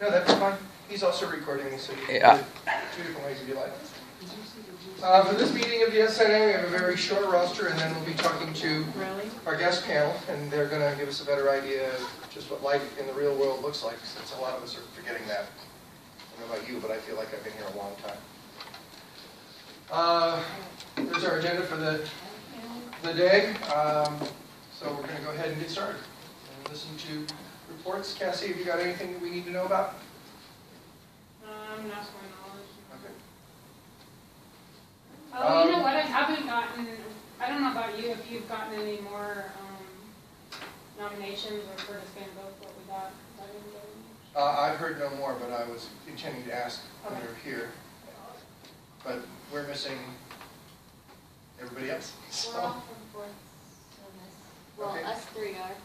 No, that's fine. He's also recording this, so you can do it 2 different ways if you like. For this meeting of the SNA, we have a very short roster, and then we'll be talking to our guest panel, and they're going to give us a better idea of just what life in the real world looks like, since a lot of us are forgetting that. I don't know about you, but I feel like I've been here a long time. There's our agenda for the day. So we're going to go ahead and get started and listen to reports. Cassie, have you got anything that we need to know about? Not to my knowledge. Okay. Oh, you know what? I haven't gotten, I don't know about you, if you've gotten any more nominations, or if we're just going to go with what we got. I've heard no more, but I was intending to ask when you were here. But we're missing everybody else. So. We're all from fourth semester. Well, Okay. us three are.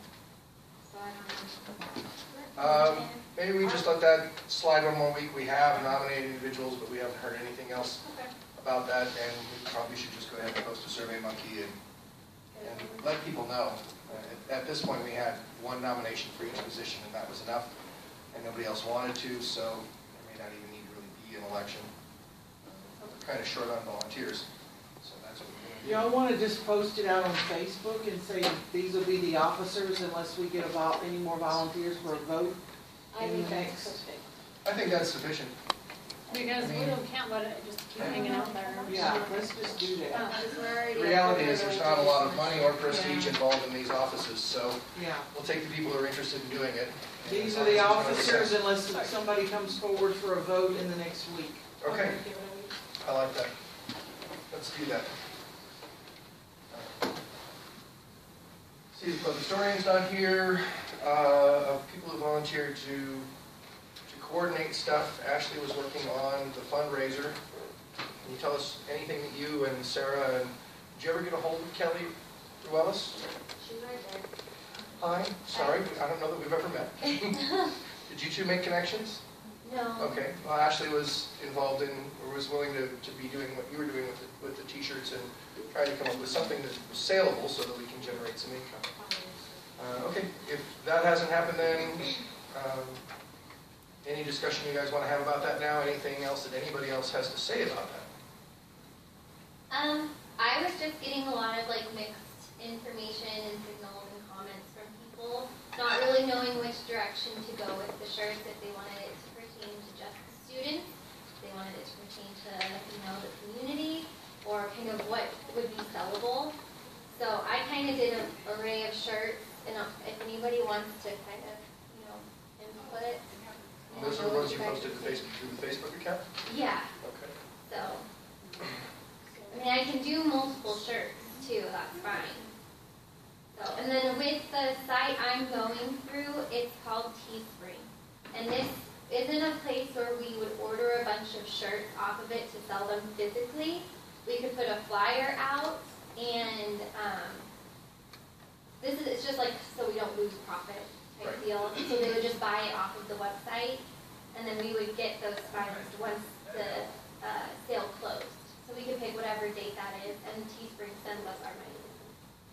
So I don't know. Maybe we just let that slide one more week. We have nominated individuals, but we haven't heard anything else about that, and we probably should just go ahead and post a Survey Monkey and let people know. At this point, we had one nomination for each position, and that was enough, and nobody else wanted to, so there may not even need to really be an election. We're kind of short on volunteers, so that's what we're going to do. Y'all want to just post it out on Facebook and say these will be the officers unless we get any more volunteers for a vote? I think that's perfect. I think that's sufficient. Because we can't let it just keep hanging out there. Yeah, let's just do that. The reality is there's not a lot of money or prestige involved in these offices, so Yeah. we'll take the people who are interested in doing it. These are the officers unless somebody comes forward for a vote in the next week. Okay, I like that. Let's do that. See, the club historian's not here. People who volunteered to coordinate stuff. Ashley was working on the fundraiser. Can you tell us anything that you and Sarah, and did you ever get a hold of Kelly Ruelas? She's right there. Hi, sorry, I don't know that we've ever met. Did you two make connections? No. Okay, well Ashley was involved in, or was willing to be doing what you were doing with the T-shirts and trying to come up with something that was saleable so that we can generate some income. Okay, if that hasn't happened then, any discussion you guys want to have about that now? Anything else that anybody else has to say about that? I was just getting a lot of like mixed information and signals and comments from people, not really knowing which direction to go with the shirts, if they wanted it to pertain to just the students, if they wanted it to pertain to, the community, or kind of what would be sellable. So I kind of did an array of shirts, and if anybody wants to kind of, input. Those are the ones you posted through the Facebook account? Yeah. Okay. So, I can do multiple shirts too, that's fine. So, and then with the site I'm going through, it's called Teespring. And this isn't a place where we would order a bunch of shirts off of it to sell them physically. We could put a flyer out, and it's just like so we don't lose profit type deal. So they would just buy it off of the website, and then we would get those funds once the sale closed. So we could pick whatever date that is, and Teespring sends us our money.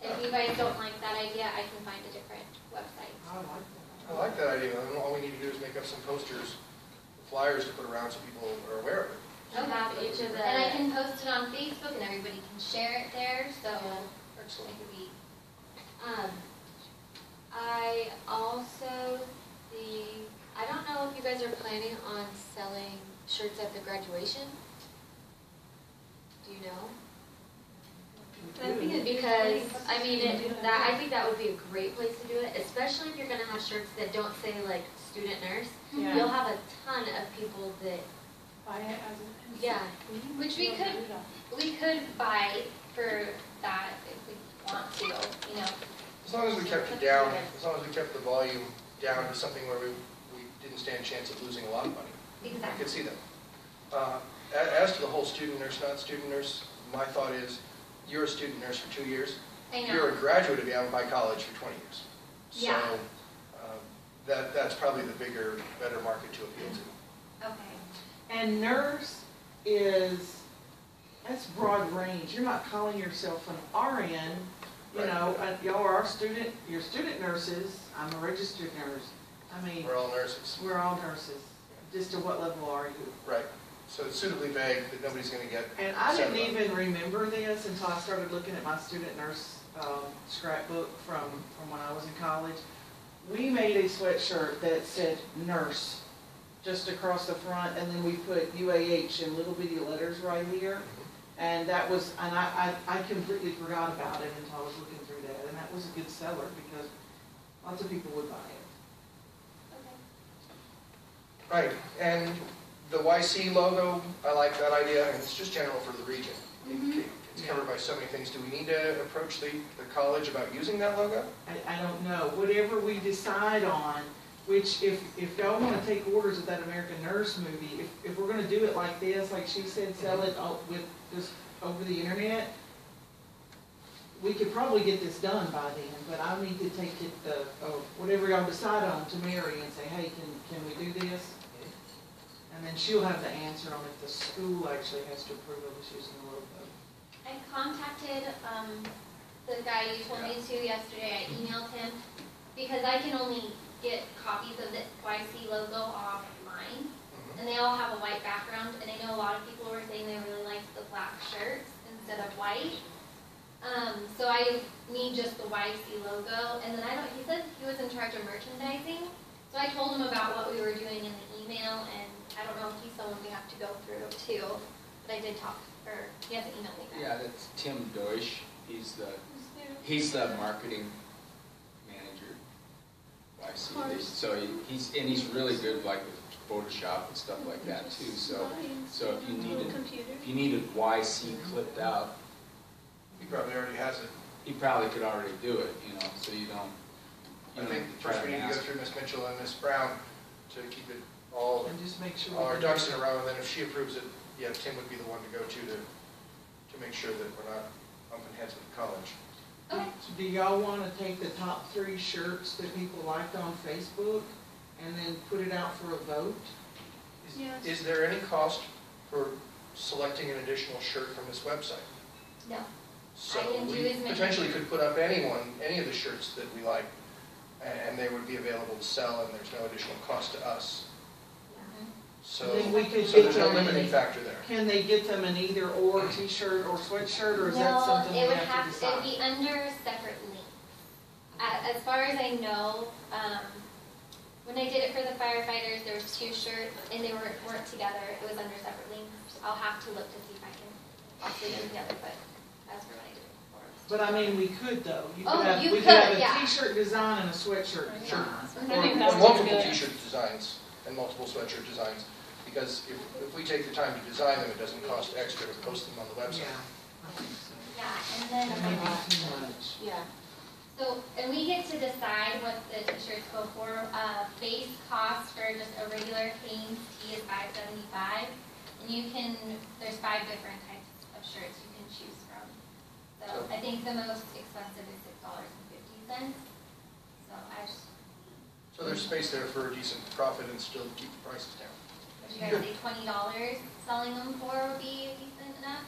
If you guys don't like that idea, I can find a different website. I like that idea. And all we need to do is make up some posters, flyers to put around so people are aware of it. Okay. Each of the, And I can post it on Facebook, and everybody can share it there. So Excellent. it could be. I also I don't know if you guys are planning on selling shirts at the graduation. Do you know? Because I think that would be a great place to do it, especially if you're going to have shirts that don't say like student nurse. Yeah. You'll have a ton of people that Buy it as a Which we could buy for that if we want to, As long as we kept it down, as long as we kept the volume down to something where we didn't stand a chance of losing a lot of money. Exactly. I could see that. As to the whole student nurse, not student nurse, my thought is you're a student nurse for 2 years. I know. You're a graduate of Alumni College for 20 years. So Yeah. that's probably the bigger, better market to appeal to. Okay. And nurse that's broad range. You're not calling yourself an RN, Right. y'all are your student nurses. I'm a registered nurse. I mean, We're all nurses. we're all nurses. Just to what level are you? Right. So it's suitably vague that nobody's going to get. And I didn't upset about it. even remember this until I started looking at my student nurse scrapbook from when I was in college. We made a sweatshirt that said nurse just across the front, and then we put UAH in little bitty letters right here. And that was, and I completely forgot about it until I was looking through that, and that was a good seller because lots of people would buy it. Okay. Right. And the YC logo, I like that idea, and it's just general for the region. It's covered by so many things. Do we need to approach the college about using that logo? I don't know. Whatever we decide on, which if y'all want to take orders of that American Nurse movie, if we're going to do it like this, like she said, sell it with just over the internet, we could probably get this done by then. But I need to take it, whatever y'all decide on, to Mary and say, hey, can we do this? And then she'll have the answer on if the school actually has to approve of us using the logo. I contacted the guy you told me to yesterday. I emailed him because I can only get copies of this YC logo offline, and they all have a white background. And I know a lot of people were saying they really liked the black shirts instead of white. So I need just the YC logo. And then he said he was in charge of merchandising. So I told him about what we were doing in the email, and I don't know if he's someone we have to go through too. But I did talk, or he hasn't emailed me back. Yeah, that's Tim Deutsch. He's the marketing manager. So he's really good like with Photoshop and stuff like that too. So if you needed YC clipped out, He probably already has it. he probably could already do it. So you don't. I think first we need to go through Ms. Mitchell and Ms. Brown to keep it all And just make sure. our ducks in a row, and then if she approves it, yeah, Tim would be the one to go to make sure that we're not bumping heads with the college. Okay. So do y'all want to take the top 3 shirts that people liked on Facebook and then put it out for a vote? Is there any cost for selecting an additional shirt from this website? No. So I can do we as many. potentially could put up any of the shirts that we like, and they would be available to sell, and there's no additional cost to us. So, Then we could so there's no get them limiting in- factor there. Can they get them in either or t-shirt or sweatshirt, or is that something we No, it would have to it would decide? be under separate links. As far as I know, when I did it for the firefighters, there was 2 shirts, and they weren't together. It was under separate links. I'll have to look to see if I can possibly get them together, but that's for when I did it before. But I mean, we could though. You We could, have a yeah. t-shirt design and a sweatshirt Sure. design. I think Or that's multiple good. t-shirt designs and multiple sweatshirt designs, because if we take the time to design them, it doesn't cost extra to post them on the website. Yeah, I think so. Yeah, and then, That may be too much. Yeah. so, and we get to decide what the t-shirts go for. Base cost for just a regular Hanes tee is $5.75, and there's 5 different types of shirts you can choose from. So I think the most expensive is $6.50. So there's space there for a decent profit and still keep the prices down. Would you guys say $20 selling them for would be decent enough?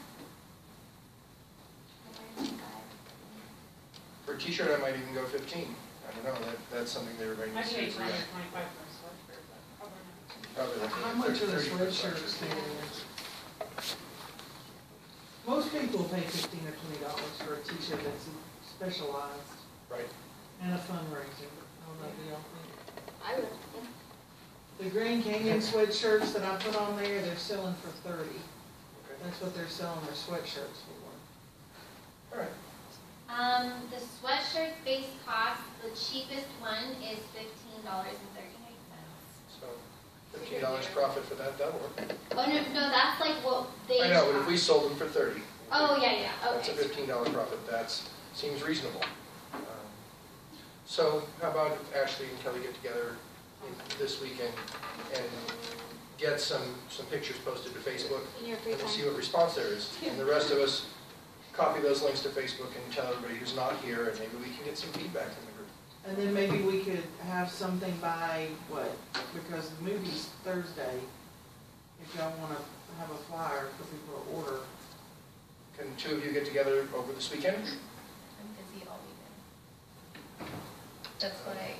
For a t-shirt, I might even go 15. I don't know, that's something that everybody I needs to paid agree on. $125 for a sweatshirt, but probably not. Probably like How much are the 30 for sweatshirts there? Most people pay $15 or $20 for a t-shirt that's specialized Right. and a fundraiser. I don't know if y'all think. I would. The Grand Canyon sweatshirts that I put on there, they're selling for $30. Okay. That's what they're selling their sweatshirts for. All right. The sweatshirt base cost, the cheapest one is $15.39. So $15 profit for that, that'll work. Oh, no, that's like what they. I know, but if we sold them for 30. Oh, yeah, That's a okay. $15 profit, seems reasonable. So how about Ashley and Kelly get together this weekend and get some pictures posted to Facebook, In your free and we'll see time. what response there is. And the rest of us copy those links to Facebook and tell everybody who's not here, and maybe we can get some feedback from the group. And then maybe we could have something by, because the movie's Thursday, if y'all want to have a flyer for people to order. Can 2 of you get together over this weekend? I'm busy all weekend. That's what I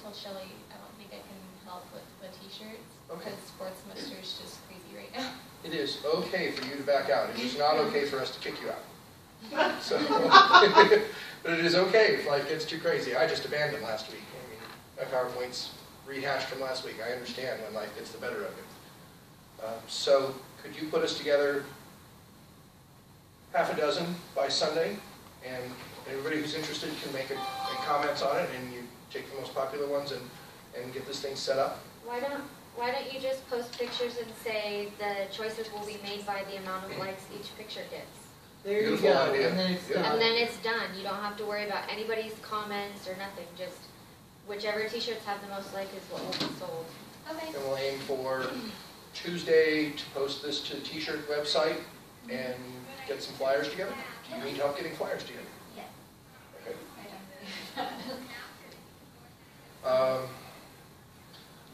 told Shelley, I won't be think I can help with the T-shirts. Okay. Because sports semester is just crazy right now. It is okay for you to back out. It is not okay for us to kick you out. So, but it is okay if life gets too crazy. I just abandoned last week. I mean, my PowerPoint's rehashed from last week. I understand when life gets the better of you. So could you put us together half a dozen by Sunday, and everybody who's interested can make comments on it, and you take the most popular ones and get this thing set up? Why don't you just post pictures and say the choices will be made by the amount of likes each picture gets? There you Beautiful go, idea. and then it's Yeah. done. And then it's done. You don't have to worry about anybody's comments or nothing. Just whichever T-shirts have the most like is what will be sold. Okay. And we'll aim for Tuesday to post this to the T-shirt website and get some flyers together. Do you need help getting flyers together? Yes. Okay.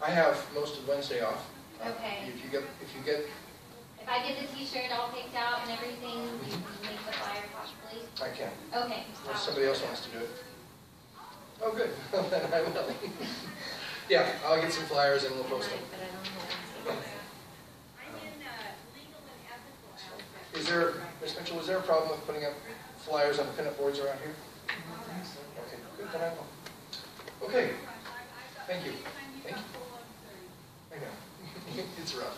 I have most of Wednesday off. Okay. If you get, If I get the T-shirt all picked out and everything, we can make the flyer possibly. I can. Okay. Unless somebody else wants to do it. Oh, good. Then I will. Yeah, I'll get some flyers and we'll post them. But I don't know. Is there, Ms. Mitchell, is there a problem with putting up flyers on the pinup boards around here? Okay, good, then I will. Okay, thank you. Thank you. I know, it's rough.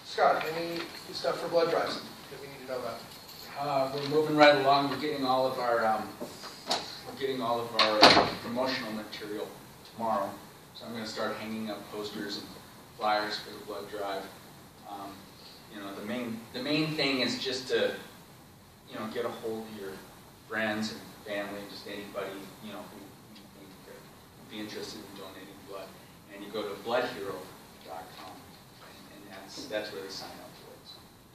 Scott, any stuff for blood drives that we need to know about? We're moving right along. We're getting all of our promotional material tomorrow. So I'm going to start hanging up posters and flyers for the blood drive. You know, the main thing is just to, you know, get a hold of your friends and family, just anybody, you know, who you think would be interested in donating blood. And you go to bloodhero.com, and that's where they sign up for it.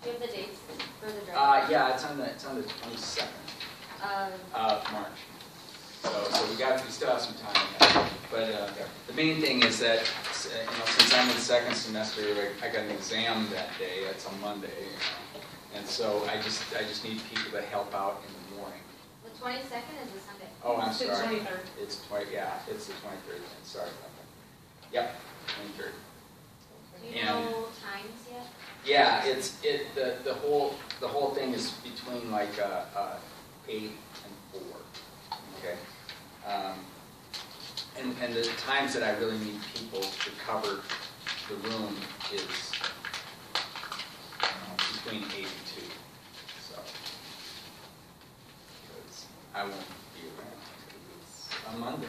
Do you have the dates for the drive? Yeah, it's on the 22nd of March. So we still have some time. But the main thing is that, you know, since I'm in the second semester, I got an exam that day. It's on Monday, you know, and so I just need people to help out in the morning. The 22nd is a Sunday. Oh, I'm It's the sorry. 23rd. It's the 23rd. Sorry about that. Yep, 23rd. Do you know times yet? Yeah, the whole thing is between like 8 and 4. Okay. And the times that I really need people to cover the room is between 8 and 2. So, because I won't be around. It's on Monday.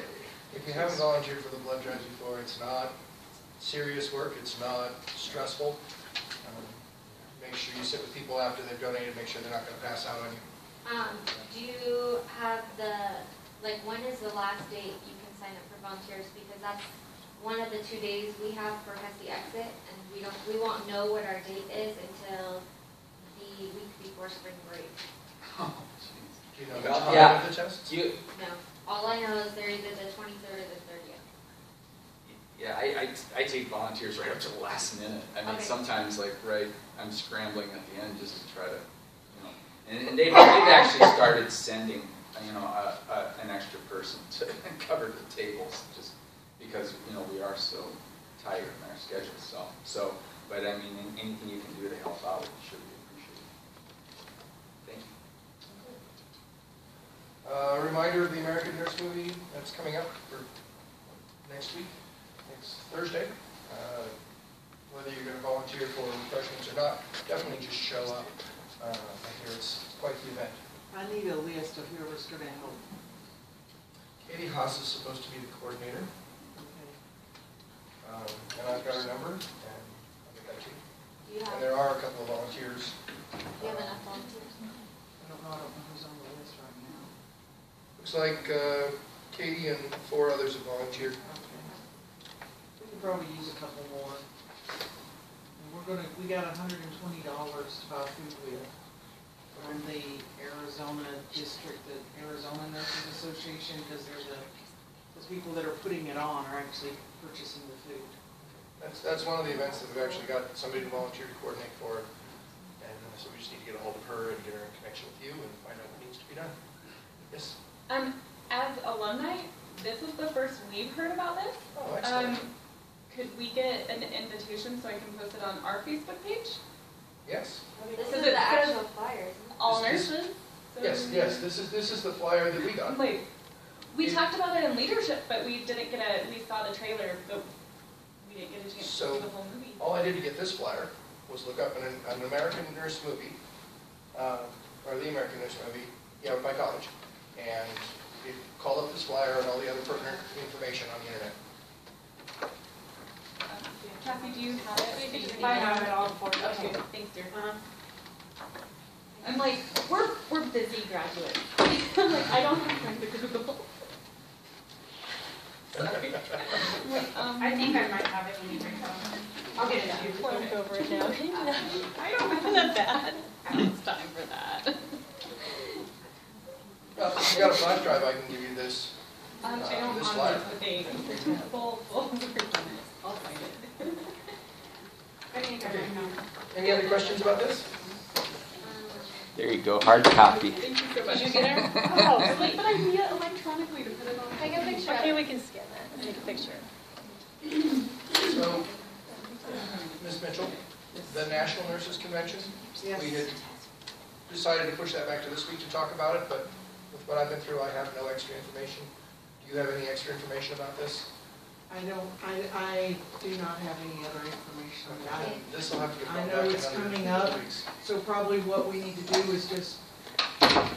If you haven't volunteered for the blood drives before, it's not serious work, it's not stressful. Make sure you sit with people after they've donated, make sure they're not going to pass out on you. Do you have when is the last date you can sign up for volunteers? Because that's one of the 2 days we have for Hesse Exit, and we won't know what our date is until the week before spring break. Oh, jeez. Do you know the Well, time yeah. of the tests? No. All I know is they're either the 23rd or the 30th. Yeah, I take volunteers right up to the last minute. I mean, Okay. sometimes I'm scrambling at the end just to try to, you know, and they've actually started sending, you know, an extra person to cover the tables just because, you know, we are so tight in our schedule. So, but I mean, anything you can do to help out should be appreciated. Thank you. A reminder of the American Nurse movie that's coming up for next week, next Thursday. Whether you're going to volunteer for refreshments or not, definitely just show up. I hear it's quite the event. I need a list of whoever's going to help. Katie Haas is supposed to be the coordinator, Okay. and I've got her number, and I'll get that to you. Do you And have, there are a couple of volunteers. do you have enough volunteers? I don't know who's on the list right now. Looks like Katie and 4 others have volunteered. Okay. We could probably use a couple more. And we got $120 to buy food with from the Arizona District, the Arizona Nurses Association, because those people that are putting it on are actually purchasing the food. That's one of the events that we've actually got somebody to volunteer to coordinate for, and so we just need to get a hold of her and get her in connection with you and find out what needs to be done. Yes? As alumni, this is the first we've heard about this. Oh, excellent. Could we get an invitation so I can post it on our Facebook page? Yes. This Because is it the says actual flyer, isn't it? All This- nurses? So Yes, this is the flyer that we got. Wait, we talked about it in leadership, but we didn't get we saw the trailer, but we didn't get a chance to So- see the whole movie. All I did to get this flyer was look up an American Nurse movie, or the American Nurse movie, yeah, by college. And it called up this flyer and all the other pertinent information on the internet. Kathy, do you have it? I have it all for you. Okay, thanks, dear. I'm like, we're busy graduates. I'm like, I don't have time to Google. Sorry. I think I might have it when you bring it home. I'll get it to you. Look over it now. I don't have that bad. I don't have time for that. Well, if you got a flash drive, I can give you this. I don't This want flyer. this with a full version. I'll find it. I think I might have. Any other questions about this? There you go, hard copy. Thank you so much. Did you get it? Oh, wait, but I need it electronically to put it on. Take a picture. Okay, we can scan that. Take a picture. So, Ms. Mitchell, the National Nurses Convention, Yes. we had decided to push that back to this week to talk about it, but with what I've been through, I have no extra information. Do you have any extra information about this? I do not have any other information. This will have to get I brought know back it's another coming 2 up. weeks. So probably what we need to do is just,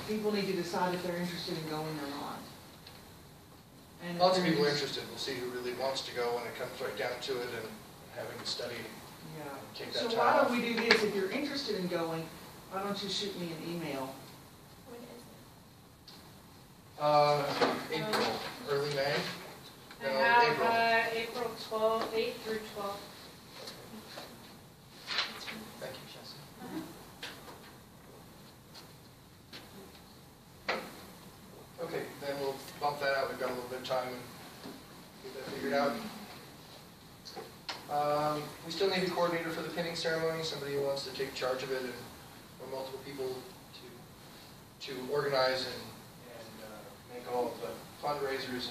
people need to decide if they're interested in going or not. And if Lots of they're people are interested- interested. We'll see who really wants to go when it comes right down to it and having to study. Yeah. Take So that why time don't off. we do this, if you're interested in going, why don't you shoot me an email? When is it? April, early May? I No, have April. April 12th, 8th through 12th. Thank you, Chelsea. Okay, then we'll bump that out. We've got a little bit of time and get that figured out. We still need a coordinator for the pinning ceremony, somebody who wants to take charge of it, and or multiple people to organize and make all of the fundraisers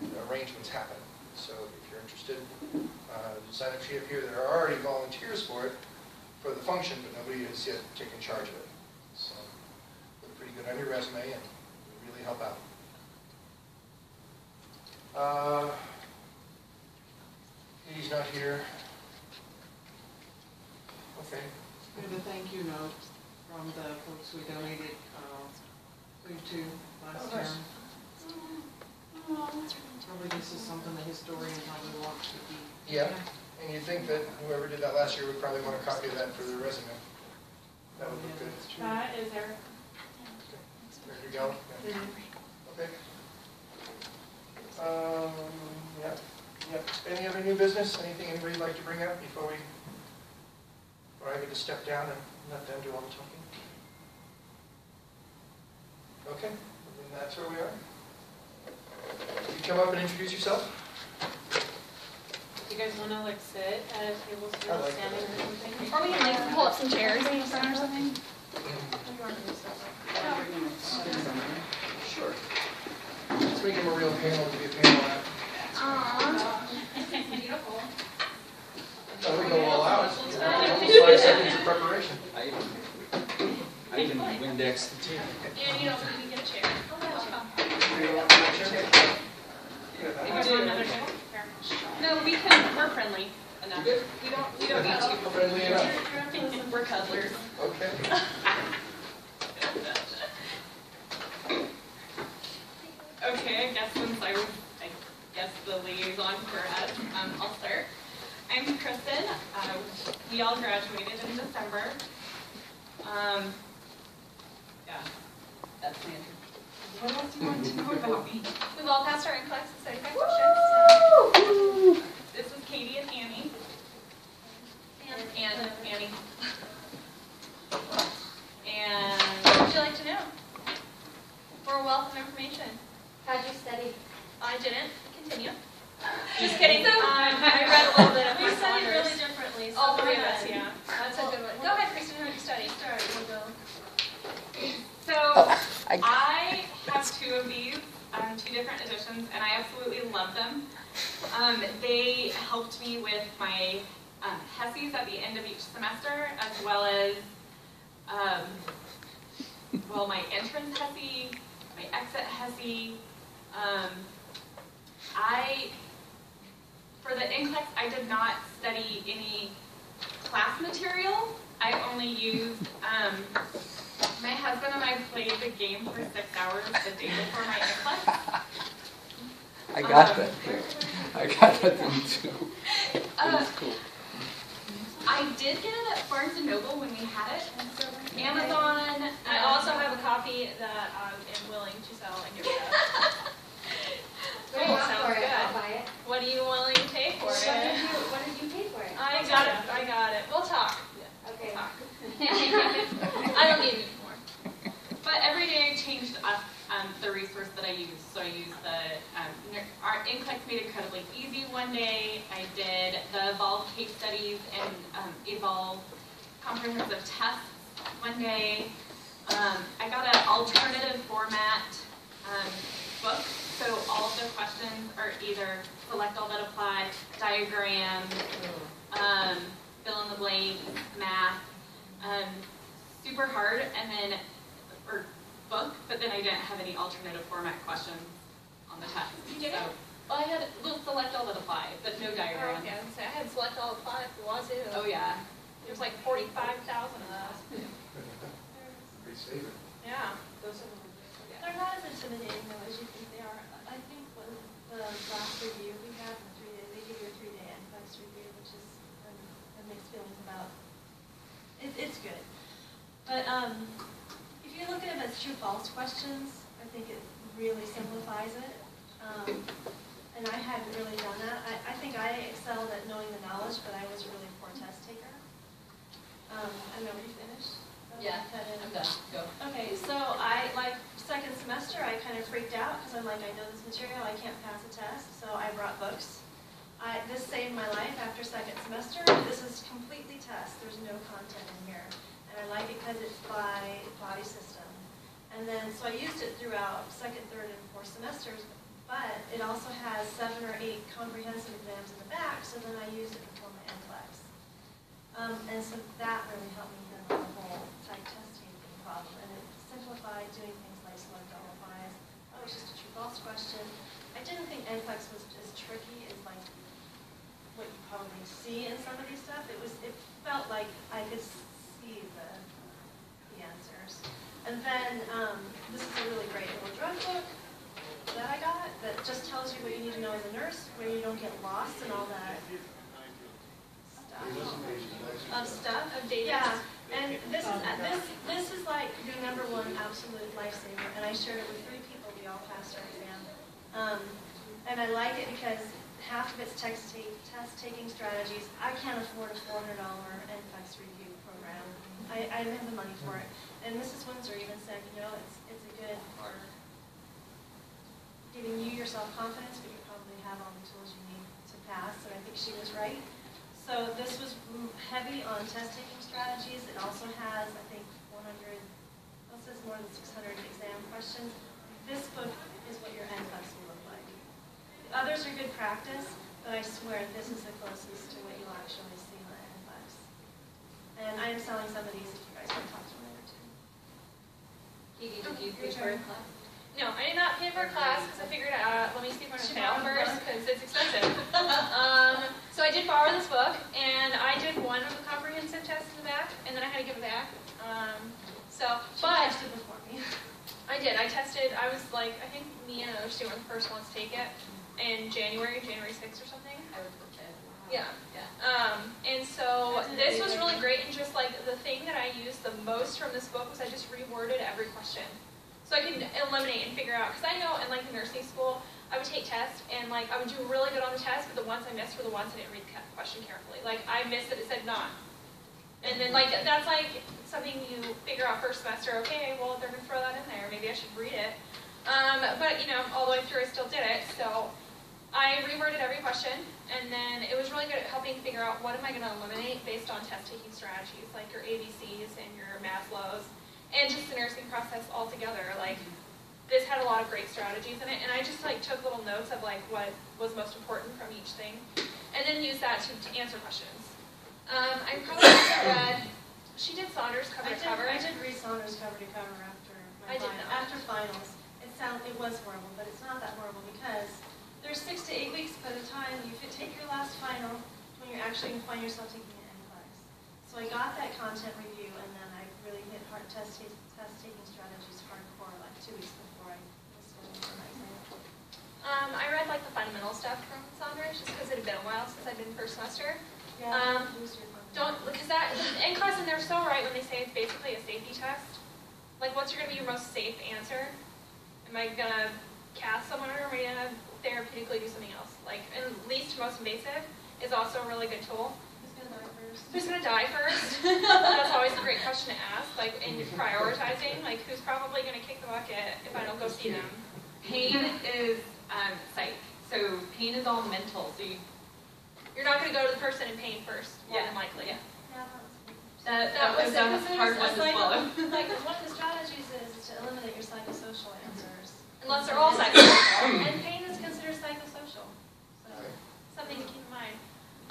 and arrangements happen. So if you're interested, sign up sheet up here. There are already volunteers for it, for the function, but nobody has yet taken charge of it. So look pretty good on your resume and it'll really help out. He's not here. Okay. We have a thank you note from the folks we donated food to last Oh, nice. term. Probably this is something the historian probably wants to be. Yeah, and you'd think that whoever did that last year would probably want a copy of that for their resume. That would look good. That's true. Is there? There you go. Yeah. Okay. Yeah. Any other new business? Anything anybody'd like to bring up before I get to step down and let them do all the talking? Okay, then that's where we are. You come up and introduce yourself? Do you guys want to like sit at a table I still like standing that. or something? Or we can like pull up some chairs in front or something. Sure. Let's make him a real panel to be a panel at. Beautiful. So we go all out. Almost 5 seconds of preparation. I even Windex the table. And you don't even get a chair. You guys want another table? Here. No, we're friendly enough. You good? We don't need to. Friendly enough. We're cuddlers. Okay. Okay, I guess since I was, the liaison for us, I'll start. I'm Kristen. We all graduated in December. Yeah, that's my intro. What else do you want to know about me? We've all passed our NCLEX and certified questions. This is Katie and Annie. And Annie. what would you like to know? We're a wealth of information. How'd you study? I didn't. Continue. Just kidding. I read a little bit of We my studied Saunders. really differently. So All go three of ahead. us, yeah. That's a good one. Go ahead, Kristen. Who did you study? Start. We'll go. So I have two of these, two different editions. They helped me with my HESIs at the end of each semester, as well as my entrance HESI, my exit HESI. For the NCLEX, I did not study any class material. I only used, my husband and I played the game for 6 hours the day before my NCLEX. I got that. I got that thing too. It was cool. I did get it at Barnes & Noble when we had it. Amazon. I also have a copy that I am willing to sell and get rid of. Bring it up Sounds for it, good. I'll buy it. What are you willing to pay for it? What did you pay for it? I got it. I got it. We'll talk. Okay. Talk. I don't need it anymore. But every day I changed up the resource that I used. So I used our NCLEX made it incredibly easy one day. I did the Evolve case studies and Evolve comprehensive tests one day. I got an alternative format book. So all of the questions are either select all that apply, diagram, fill in the blank, math, super hard, and then, or book, but then I didn't have any alternative format questions on the test. You did it? Well, I had select all that apply, but no diagram. Okay, I was gonna say, I had select all apply if you want to. Oh yeah. There's like 45,000 of those. Pretty safe. Yeah. Those are They're not as intimidating though as you think they are. I think when the last review we had, they give you a 3-day NCLEX review, which is a mixed feelings about. It's good. But if you look at them as true-false questions, I think it really simplifies it. And I hadn't really done that. I think I excelled at knowing the knowledge, but I was a really poor test taker. I don't know, were you finished? Yeah, I'm done. Go. Okay, so second semester, I kind of freaked out because I'm like, I know this material, I can't pass a test, so I brought books. This saved my life after second semester. This is completely test. There's no content in here. And I like it because it's by body system. And then, so I used it throughout second, third, and fourth semesters, but it also has 7 or 8 comprehensive exams in the back, so then I used it before my NCLEX. And so that really helped me handle the whole type test taking problem. And it simplified doing things like select all applies. Oh, it's just a true-false question. I didn't think NCLEX was as tricky as like what you probably see in some of these stuff. It felt like I could see the answers. And then this is a really great little drug book that I got that just tells you what you need to know as a nurse, where you don't get lost in all that stuff. Of data. Yeah, and this is like your #1 absolute lifesaver. And I shared it with 3 people. We all passed our exam. And I like it because half of it's test-taking strategies. I can't afford a $400 NCLEX review program. I don't have the money for it. And Mrs. Windsor even said, you know, it's a good for giving you your self-confidence, but you probably have all the tools you need to pass. And I think she was right. So this was heavy on test-taking strategies. It also has, I think, 400, it says more than 600 exam questions. This book is what your NCLEX will look like. The others are good practice, but I swear this is the closest to what you'll actually see on the NCLEX. And I am selling some of these if you guys want to talk to me later too. Did you pay for a class? No, I did not pay for a class because I figured let me see if I'm going to fail first because it's expensive. So I did borrow this book and I did one of the comprehensive tests in the back and then I had to give it back. She tested before me. I did. I tested. I was like, I think me and another student were the first ones to take it in January 6th or something. I was prepared. Yeah. Yeah. And so this was really great, and just like the thing that I used the most from this book was I just reworded every question. So I could eliminate and figure out, because I know in like the nursing school, I would take tests and like I would do really good on the test, but the ones I missed were the ones I didn't read the question carefully. Like I missed that it said not. And then like that's like something you figure out first semester, okay, well they're gonna throw that in there, maybe I should read it. But you know, all the way through I still did it. So I reworded every question, and then it was really good at helping figure out what am I going to eliminate based on test-taking strategies, like your ABCs and your Maslow's, and just the nursing process altogether. Like, this had a lot of great strategies in it, and I just like took little notes of like what was most important from each thing, and then used that to answer questions. I probably read, she did Saunders cover to cover. I did read Saunders cover to cover after finals. It was horrible, but it's not that horrible because there's 6 to 8 weeks by the time you take your last final when you're actually going to find yourself taking an NCLEX. So I got that content review, and then I really hit hard test-taking strategies hardcore like 2 weeks before I was studying for my exam. I read like the fundamental stuff from Saunders just because it had been a while since I'd been first semester. Yeah, because that NCLEX, and they're so right when they say it's basically a safety test. Like, what's going to be your most safe answer? Am I going to cast someone, or am I going to therapeutically do something else? Like, and least most invasive is also a really good tool. Who's going to die first? That's always a great question to ask. Like, in prioritizing, like, who's probably going to kick the bucket if I don't go see them? Pain is psych. So pain is all mental. So you're not going to go to the person in pain first, more than likely. Yeah. That was a hard one to swallow. Like, one of the strategies is to eliminate your psychosocial answers. Unless they're all psychosocial. And pain is considered psychosocial. So, something to keep in mind.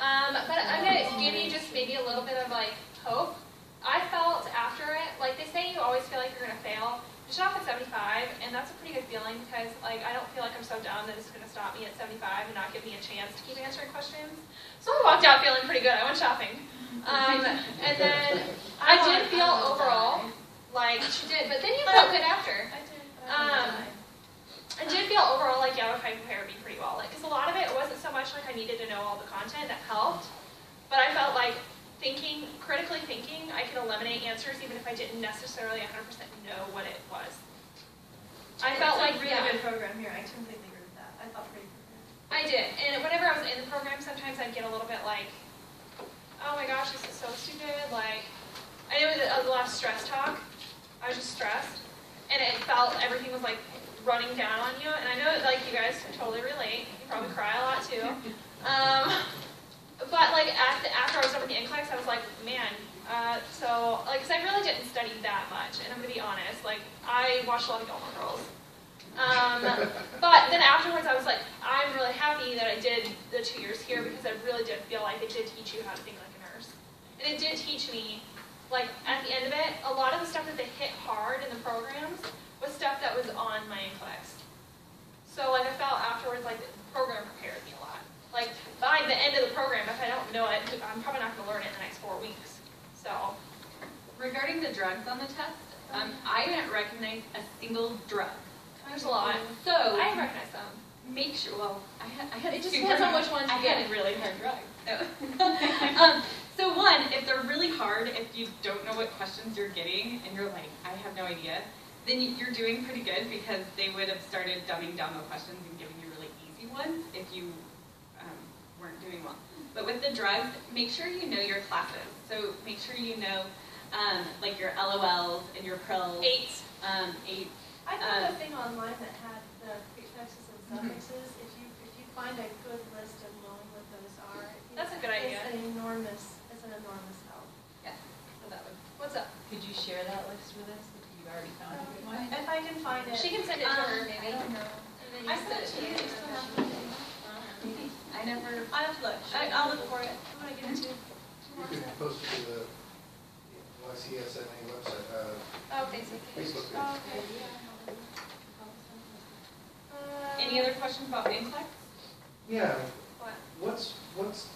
But I'm going to give you just maybe a little bit of, like, hope. I felt after it, like, they say you always feel like you're going to fail. You shut off at 75, and that's a pretty good feeling because, like, I don't feel like I'm so dumb that it's going to stop me at 75 and not give me a chance to keep answering questions. So I walked out feeling pretty good. I went shopping. And then I did feel overall like she did, but then you felt good after. I did. I did feel overall like I would prepare me pretty well. Because a lot of it wasn't so much like I needed to know all the content that helped, but I felt like critically thinking, I could eliminate answers even if I didn't necessarily 100% know what it was. I felt like really good program here. I completely agree with that. I felt pretty prepared. I did, and whenever I was in the program, sometimes I'd get a little bit like, oh my gosh, this is so stupid. Like, I knew it was a lot of stress talk. I was just stressed, and it felt everything was like running down on you. And I know that, like, you guys totally relate. You probably cry a lot too. But like after I was done with the NCLEX, I was like, man. So like, because I really didn't study that much, and I'm gonna be honest. Like, I watched a lot of Gilmore Girls. But then afterwards, I was like, I'm really happy that I did the 2 years here because I really did feel like it did teach you how to think like a nurse. And it did teach me, like, at the end of it, a lot of the stuff that they hit hard in the programs was stuff that was on my NCLEX. So, like, I felt afterwards like the program prepared me a lot. Like, by the end of the program, if I don't know it, I'm probably not going to learn it in the next 4 weeks. So, regarding the drugs on the test, I didn't recognize a single drug. There's a lot. So I recognize them. Make sure. Well, I had. It just depends on which ones you get. I had really hard drugs. So one, if they're really hard, if you don't know what questions you're getting, and you're like, I have no idea, then you're doing pretty good because they would have started dumbing down the questions and giving you really easy ones if you weren't doing well. But with the drugs, make sure you know your classes. So make sure you know like your LOLs and your prills. 8. 8. I found a thing online that had the prefixes and suffixes. If you find a good list of knowing what those are, that's a good idea. It's an enormous help. Yeah. So that would. What's up? Could you share that list with us if you already found a good one? If I can find it. She can send it to her, maybe. I don't know. And then I sent it to you. You still have it. I never. I have to look. I'll look for it. Who would I give it to? You can post it to the SNA website, Facebook page. Oh, okay. Any other questions about NCLEX? Yeah. What? What's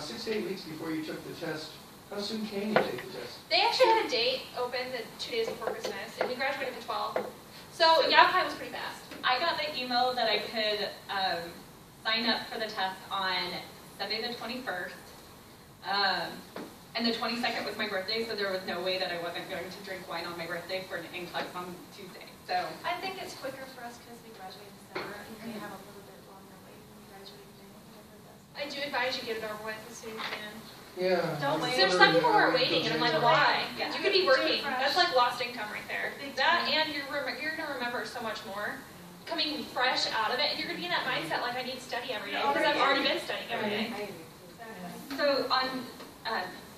6 to 8 weeks before you took the test? How soon can you take the test? They actually had a date open the 2 days before Christmas, and we graduated the 12th. So YAPI was pretty fast. I got the email that I could sign up for the test on Sunday the 21st. And the 22nd was my birthday, so there was no way that I wasn't going to drink wine on my birthday for an NCLEX on Tuesday. So I think it's quicker for us because we graduate in December and we have a little bit longer wait when we graduate in January. I do advise you get it over with as soon as you can. Yeah. Don't wait. There's some people who are waiting, and I'm like, why? Yeah. You could be working. Do it fresh. That's like lost income right there. Big That time. and you're going to remember so much more coming fresh out of it, and you're going to be in that mindset like I need to study every day because I've already been studying every day. So on,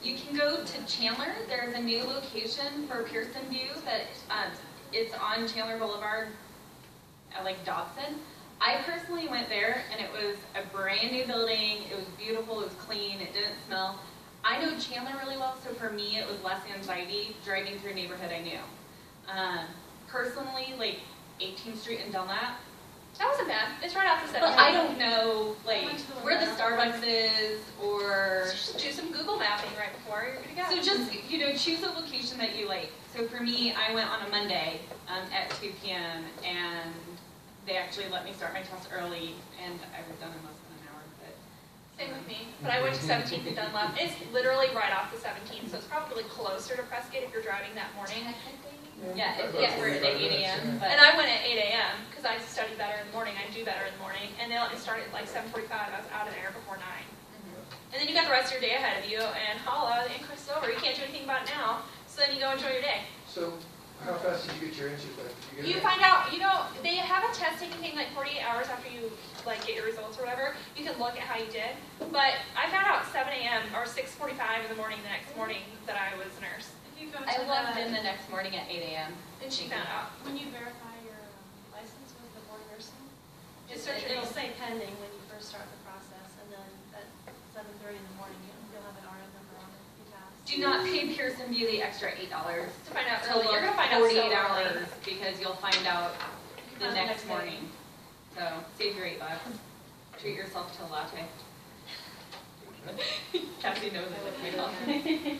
you can go to Chandler. There's a new location for Pearson View that it's on Chandler Boulevard like Dobson. I personally went there, and it was a brand new building. It was beautiful. It was clean. It didn't smell. I know Chandler really well, so for me, it was less anxiety driving through a neighborhood I knew. Personally, like 18th Street and Dunlap. That wasn't bad. It's right off the 17th. But I don't know, like, where the Starbucks Starbucks is, or... Just do some Google mapping right before you're gonna go. So just, you know, choose a location that you like. So for me, I went on a Monday at 2 p.m. and they actually let me start my test early, and I was done in less than an hour. But Same with me. But I went to 17th and Dunlap. It's literally right off the 17th, so it's probably closer to Prescott if you're driving that morning. yeah, we're at 8 a.m. But And I went at 8 a.m. because I study better in the morning. I do better in the morning. And they let me start at like 7:45. I was out of there before 9. And then you got the rest of your day ahead of you, and holla, the NCLEX is over. You can't do anything about it now. So then you go enjoy your day. So how fast did you get your NCLEX? Did You find out, you know, they have a test taking like 48 hours after you like get your results or whatever. You can look at how you did. But I found out 7 a.m. or 6:45 in the morning the next morning that I was a nurse. If you go to I logged in the next morning at 8 a.m. And she found out. when you verify your license with the board of nursing, It'll it'll say pending when you first start the process, and then at 7:30 in the morning, you'll have an RN number on it. You pass. Do not pay Pearson View the extra $8 To find out to early. You're look gonna find out 48 so early. hours because you'll find out the Find out next the next day. morning. So save your $8. Treat yourself to a latte. Cassie knows it with me.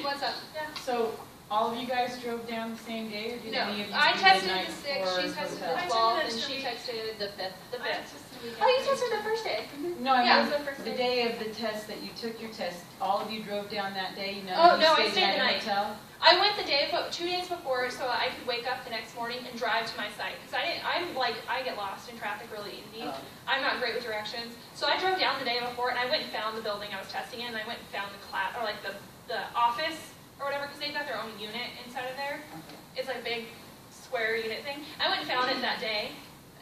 What's up? Yeah. So, all of you guys drove down the same day, or did No, any of you I do the tested night the 6th, before she tested the hotel? 12th, and she texted The 5th. the 5th. Oh, Oh, you tested the first day. No, I Yeah, mean, it was the first the day. day of the test that you took your test, all of you drove down that day? None Oh, of you no, I stayed stayed at the a night. hotel? I went the day, but 2 days before, so I could wake up the next morning and drive to my site. Because I get lost in traffic really easy. Oh. I'm not great with directions. So I drove down the day before, and I went and found the building I was testing in, and I went and found the class, or like the office, or whatever, because they've got their own unit inside of there. Okay. It's like a big square unit thing. I went and found it that day,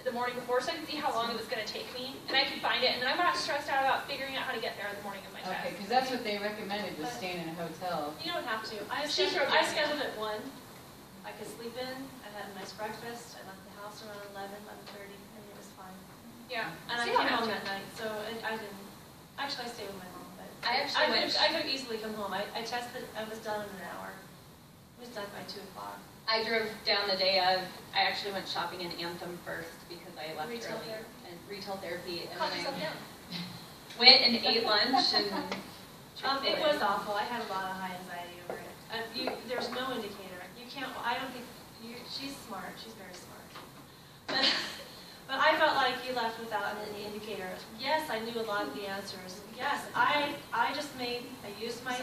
the morning before, so I could see how long it was going to take me, and I could find it, and then I'm not stressed out about figuring out how to get there the morning of my Okay, test. because that's what they recommended, was staying in a hotel. You don't have to. I She drove I down. scheduled at 1. I could sleep in. I had a nice breakfast. I left the house around 11:30, and it was fine. Yeah. And I So you don't came have home to. that night, so I didn't. Actually, I stayed with my mom, but I actually went- I could easily come home. I tested. I was done in an hour. It was done by 2 o'clock. I drove down the day of, I actually went shopping in Anthem first because I left Retail early. therapy. And retail therapy. And Calm then yourself down. I went and ate lunch and... It was awful. I had a lot of high anxiety over it. There's no indicator. You can't. I don't think. She's smart. She's very smart. But I felt like you left without any indicator. Yes, I knew a lot of the answers. Yes, I used my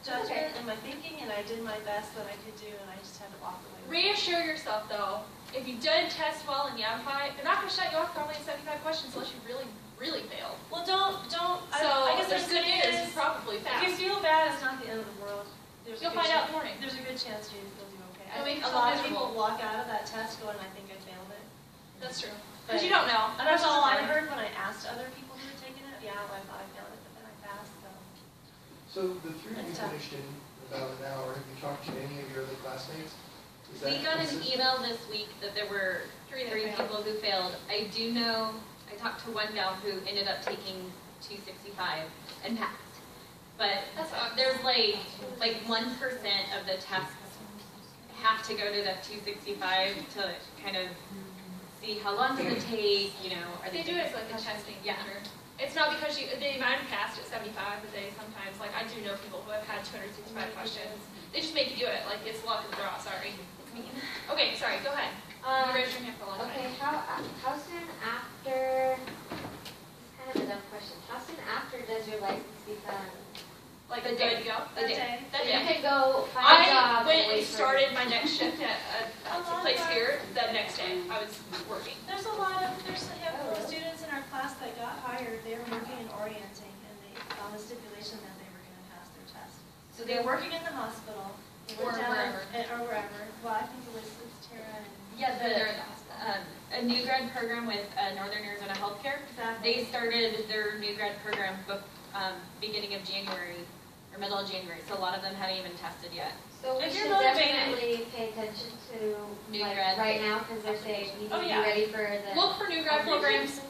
judgment and my thinking, and I did my best that I could do, and I just had to walk away. Reassure yourself, though, if you did test well and you have high, they're not going to shut you off for only 75 questions unless you really, really failed. Well, don't. So I guess there's good news. is, You probably if passed. you feel bad, it's not the end of the world. You'll find out in the morning. There's a good chance you'll do okay. I You'll think make a yourself lot of miserable. people walk out of that test going, I think I failed it. That's true. Because you don't know. And that's all I heard when I asked other people who had taken it. Yeah, well, I thought I failed it, but then I passed, so. So the 3 you That's tough. finished in about an hour. Have you talked to any of your other classmates? Is that We got an consistent? email this week that there were 3 people who failed. I do know, I talked to one gal who ended up taking 265 and passed. But there's like 1% of the tests have to go to the 265 to kind of see how long does it take, you know, are They do it as like a testing Yeah. feature. It's not because they might have passed at 75, but they sometimes, like I do know people who have had 265 questions. They just make you do it, like it's luck of the draw, sorry. It's mean. Okay, sorry, go ahead. You raised your hand for a long Okay, time. how soon after, this is kind of a dumb question, how soon after does your license become, Like The the day. day to go? That day. That you day. could go find a I job went and wait for- started my next shift at A a lot place of our- here the next day. I was working. There's a handful of students in our class that got hired. They were working in orienting, and they found the stipulation that they were going to pass their test. So they were working in the hospital. They Or went down wherever. Or wherever. Well, I think it's Tara and. Yeah, They're in the hospital. a new grad program with Northern Arizona Healthcare. Exactly. They started their new grad program beginning of January, or middle of January, so a lot of them haven't even tested yet. So we If should you're motivated- definitely pay attention to, New like, grad right now, because they're saying you need Oh, to be yeah. ready for the. Look for new grad programs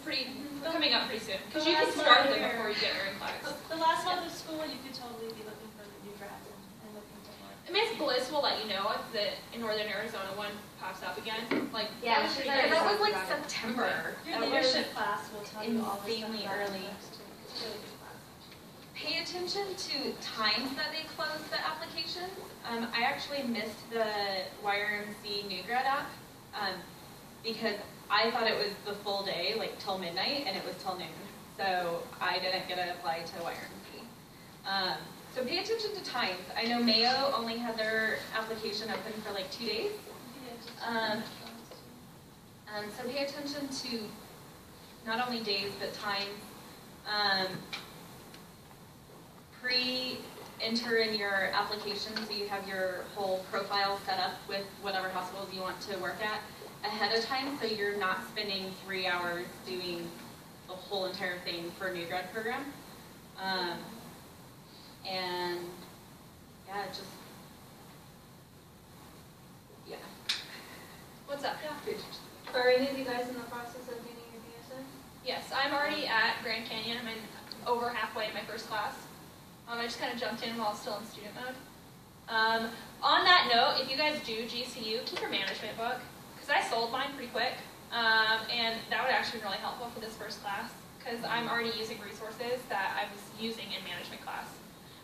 coming up pretty soon, because you can start them before you get your NCLEX. The last month of school, you could totally be looking for the new grads and looking to work. Miss Bliss will let you know if the in Northern Arizona one pops up again. Like, Yeah, that was she's pretty already good. that was like talked about it. September. Your That leadership class will tell you all the stuff insanely about early. NCLEX too. It's a really good class. Pay attention to times that they close the applications. I actually missed the YRMC New Grad app because I thought it was the full day, like till midnight, and it was till noon. So I didn't get to apply to YRMC. So pay attention to times. I know Mayo only had their application open for like 2 days. So pay attention to not only days, but times. Pre-enter in your application so you have your whole profile set up with whatever hospitals you want to work at ahead of time, so you're not spending 3 hours doing the whole entire thing for a new grad program. And yeah, yeah. What's up? Are any of you guys in the process of getting your BSN? Yes, I'm already at Grand Canyon. I'm over halfway in my first class. I just kind of jumped in while I was still in student mode. On that note, if you guys do GCU, keep your management book, because I sold mine pretty quick, and that would actually be really helpful for this first class, because I'm already using resources that I was using in management class.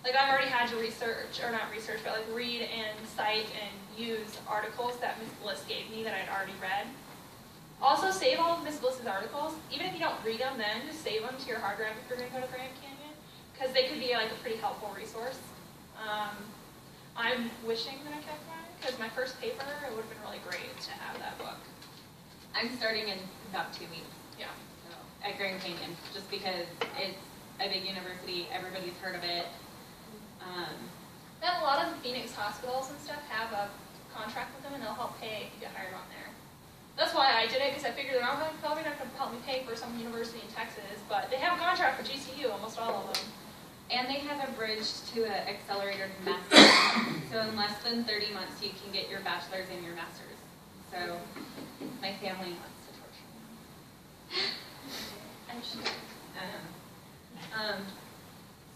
Like, I've already had to research, or not research, but like read and cite and use articles that Ms. Bliss gave me that I'd already read. Also, save all of Ms. Bliss's articles. Even if you don't read them then, just save them to your hard drive if you're going to go to Grand Canyon, because they could be like a pretty helpful resource. I'm wishing that I kept mine, because my first paper, it would have been really great to have that book. I'm starting in about 2 weeks. Yeah. So, at Grand Canyon, just because it's a big university, everybody's heard of it. Then a lot of the Phoenix hospitals and stuff have a contract with them, and they'll help pay if you get hired on there. That's why I did it, because I figured they're probably not going to help me pay for some university in Texas, but they have a contract with GCU, almost all of them. And they have a bridge to an accelerated master's. So in less than 30 months, you can get your bachelor's and your master's. So my family wants to torture me. I'm sure.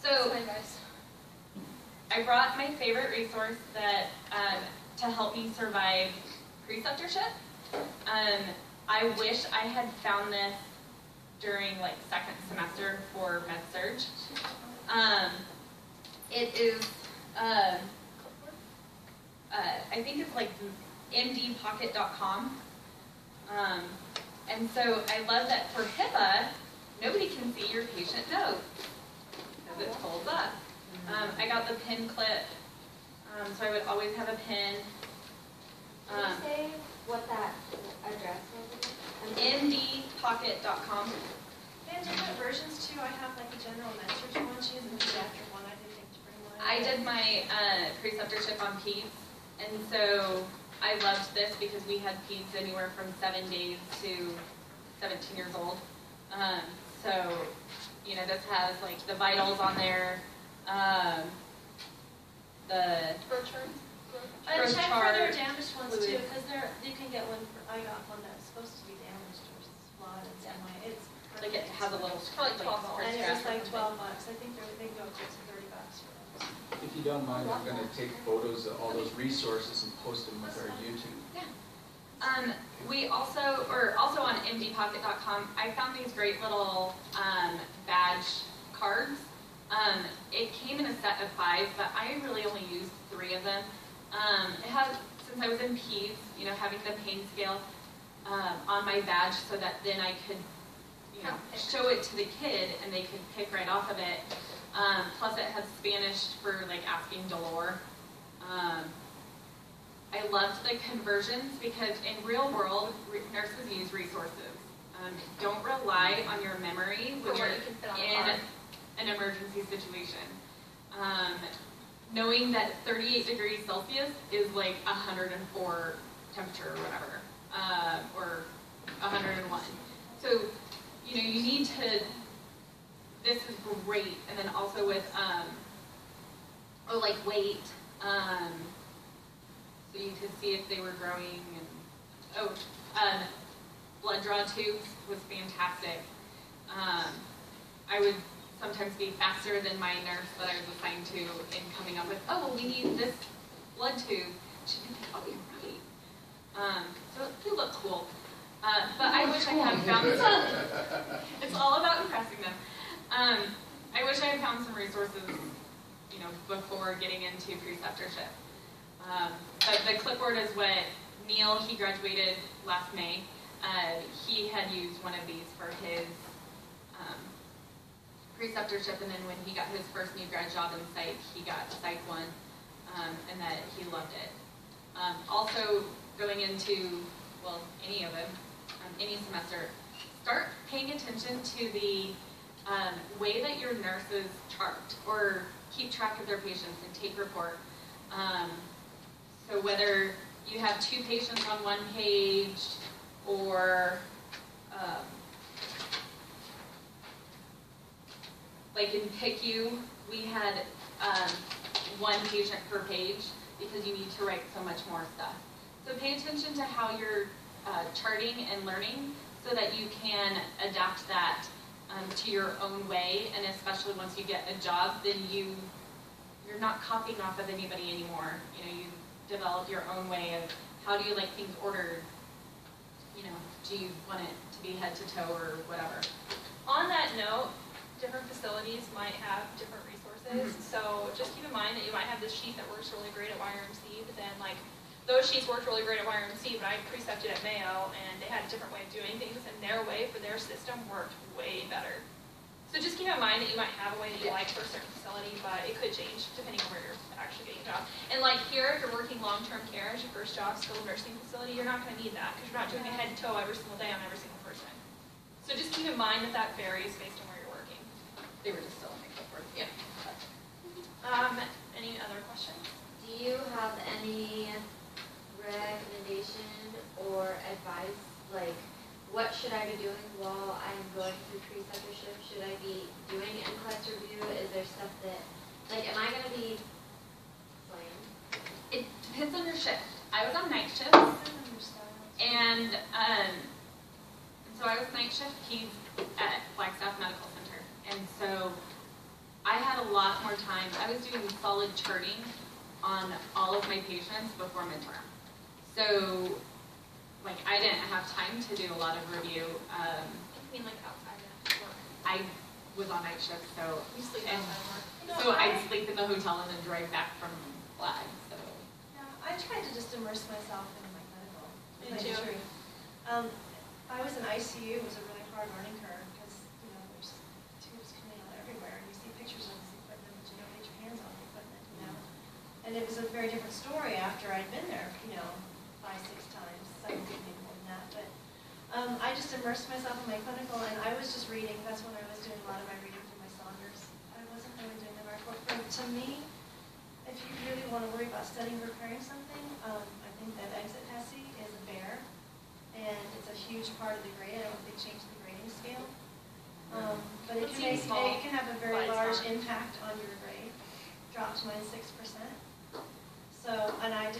So Sorry, guys. I brought my favorite resource that to help me survive preceptorship. I wish I had found this during like second semester for MedSurg. It is, I think it's like mdpocket.com. And so I love that for HIPAA, nobody can see your patient notes because it folds up. I got the pin clip, so I would always have a pin. Can you say what that address was? mdpocket.com. They have different versions too. I have like a general MedSurg one. She has a pediatric one. I didn't think to bring mine. I did my preceptorship on peds, and so I loved this because we had peds anywhere from 7 days to 17 years old. So, you know, this has like the vitals on there, the Growth chart. I growth checked for their chart, damaged ones fluid. too, because you can get one. I got one that's supposed to be damaged or flawed in some way. It's like it has a little Probably like, $12. stress and it was or like something. $12. I think they go up to $30 for those. If you don't mind, I'm going to take photos of all those resources and post them with our YouTube. We also on mdpocket.com, I found these great little badge cards. It came in a set of 5, but I really only used 3 of them. It has, since I was in peds, you know, having the pain scale on my badge so that then I could, you know, show it to the kid and they could pick right off of it. Plus it has Spanish for like asking Dolor. I loved the conversions because in real world, nurses use resources. Don't rely on your memory when you're in an emergency situation. Knowing that 38 degrees Celsius is like 104 temperature or whatever, or 101. So, you know, you need to, this is great. And then also with or like weight. So you could see if they were growing. And blood draw tubes was fantastic. I would sometimes be faster than my nurse that I was assigned to in coming up with, oh, well, we need this blood tube. She'd be like, oh, you're right. So they look cool. But I wish I had found some, it's all about impressing them. I wish I had found some resources, you know, before getting into preceptorship. But the clipboard is what Neil, he graduated last May. He had used one of these for his preceptorship, and then when he got his first new grad job in psych, he got Psych 1, and that he loved it. Also, going into, well, any of them, any semester, start paying attention to the way that your nurses chart or keep track of their patients and take report. So whether you have 2 patients on one page or like in PICU, we had 1 patient per page because you need to write so much more stuff. So pay attention to how you're charting and learning so that you can adapt that to your own way, and especially once you get a job, then you're not copying off of anybody anymore. You know, you develop your own way of how do you like things ordered. You know, do you want it to be head to toe or whatever? On that note, different facilities might have different resources. So just keep in mind that you might have this sheet that works really great at YRMC, but then like those sheets worked really great at YRMC, but I precepted at Mayo, and they had a different way of doing things, and their way for their system worked way better. So just keep in mind that you might have a way that you like for a certain facility, but it could change depending on where you're actually getting a job. And like here, if you're working long-term care as your first job, skilled nursing facility, you're not going to need that because you're not doing a head to toe every single day on every single person. So just keep in mind that that varies based on where you're working. They were just still in the clipboard. Yeah. Any other questions? Do you have any recommendation or advice, like what should I be doing while I'm going through preceptorship? Should I be doing NCLEX review? Is there stuff that, like, am I going to be playing? It depends on your shift. I was on night shift, and so I was night shift. He's at Flagstaff Medical Center, and so I had a lot more time. I was doing solid charting on all of my patients before midterm. So, like, I didn't have time to do a lot of review. I mean, like outside of work. I was on night shift, so You sleep outside of work. so I'd sleep in the hotel and then drive back from Flag. So Yeah, I tried to just immerse myself in my medical. Me too. I was in ICU. It was a really hard learning curve because, you know, there's tubes coming out everywhere, and you see pictures of this equipment, but you don't get your hands on the equipment, you know. And it was a very different story after I'd been there, you know, 5, 6 times, 7, maybe more than that. But I just immersed myself in my clinical, and I was just reading. That's when I was doing a lot of my reading for my Saunders. I wasn't really doing the work. But to me, if you really want to worry about studying or preparing something, I think that exit HESI is a bear, and it's a huge part of the grade. I don't think they changed the grading scale. But it can have a very large impact on your grade. Dropped mine 6%. So, and I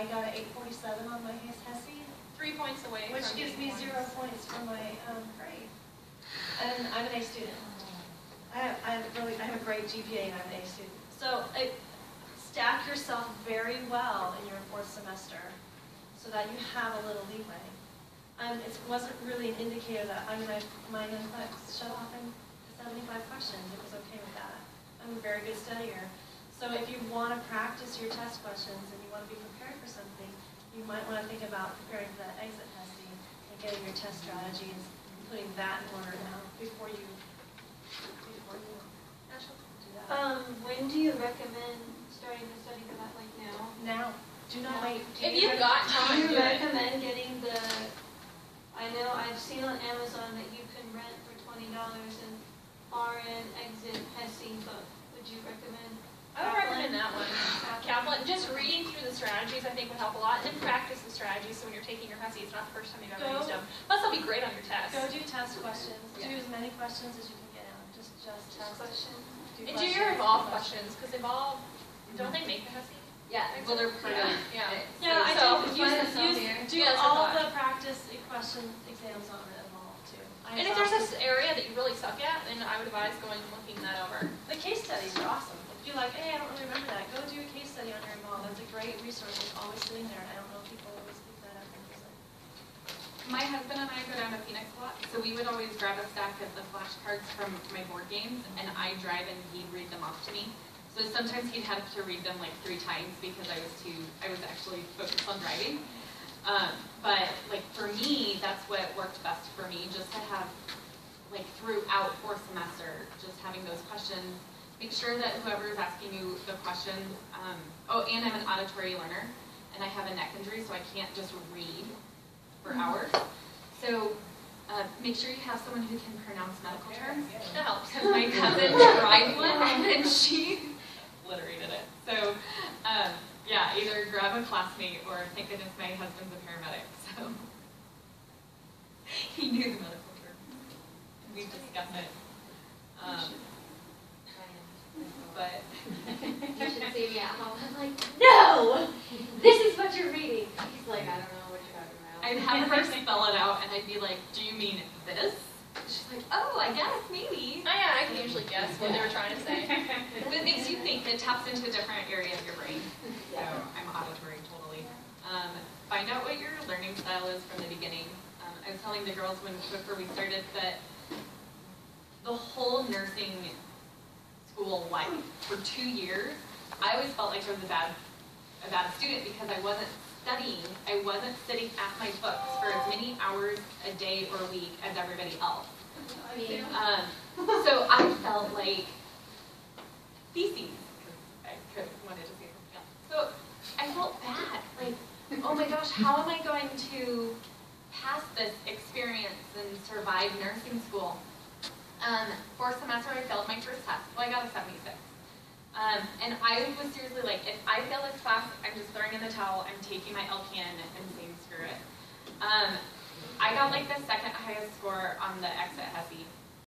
got an 847 on my HESI, 3 points away. which from gives me 0 points for my grade. And I'm an A student. I have a great GPA, and I'm an A student. So stack yourself very well in your 4th semester, so that you have a little leeway. It wasn't really an indicator that my NCLEX shut off in 75 questions. It was okay with that. I'm a very good studier. So if you want to practice your test questions and you want to be prepared for something, you might want to think about preparing for that exit testing and getting your test strategies and putting that in order now before you do that. When do you recommend starting to study for that, like now? Now, do not wait. If you've got time, Do you do it. recommend getting the, I know I've seen on Amazon that you can rent for $20 an RN exit HESI book. Would you recommend? I would recommend that one. Kaplan, just reading through the strategies I think would help a lot, and then practice the strategies so when you're taking your HESI, it's not the first time you've ever used them. Plus, they'll be great on your test. Go do test questions. Do as many questions as you can get out. Just test Questions. And do your evolve questions, because evolve Don't they make the HESI? Yeah. Well, they're part of Yeah. it. Yeah, I So- do, do Yeah, that's all what I the practice question exams on it all too. And if there's this area that you really suck at, then I would advise going and looking that over. The case studies are awesome. If you're like, hey, I don't really remember that, go do a case study on your involved. That's a great resource. It's always sitting there, and I don't know if people always pick that up and use it. My husband and I go down to Phoenix a lot, so we would always grab a stack of the flashcards from my board games, and I'd drive and he'd read them off to me. So sometimes he'd have to read them like 3 times because I was actually focused on driving. But like for me, that's what worked best for me, just to have like throughout 4th semester, just having those questions. Make sure that whoever is asking you the questions, and I'm an auditory learner, and I have a neck injury, so I can't just read for hours. So make sure you have someone who can pronounce medical terms. That helps. Because my cousin tried one and she obliterated it. So yeah, either grab a classmate or thank goodness my husband's a paramedic, so he knew the medical terms. We discussed it. But You should see me at home. I'm like, no! This is what you're reading. He's like, I don't know what you're talking about. I'd have her spell it out and I'd be like, do you mean this? She's like, oh, I guess, maybe. Oh yeah, I can usually guess what they were trying to say. But it makes you think. It taps into a different area of your brain. So I'm auditory, totally. Find out what your learning style is from the beginning. I was telling the girls before we started that the whole nursing school life for 2 years, I always felt like I was a bad student because I wasn't studying. I wasn't sitting at my books for as many hours a day or a week as everybody else. So I felt like feces. I wanted to say something else. So I felt bad. Like, oh my gosh, how am I going to pass this experience and survive nursing school? 4th semester, I failed my first test. Well, I got a 76. And I was seriously like, if I fail this class, I'm just throwing in the towel. I'm taking my LPN and saying screw it. I got like the 2nd highest score on the exit HESI.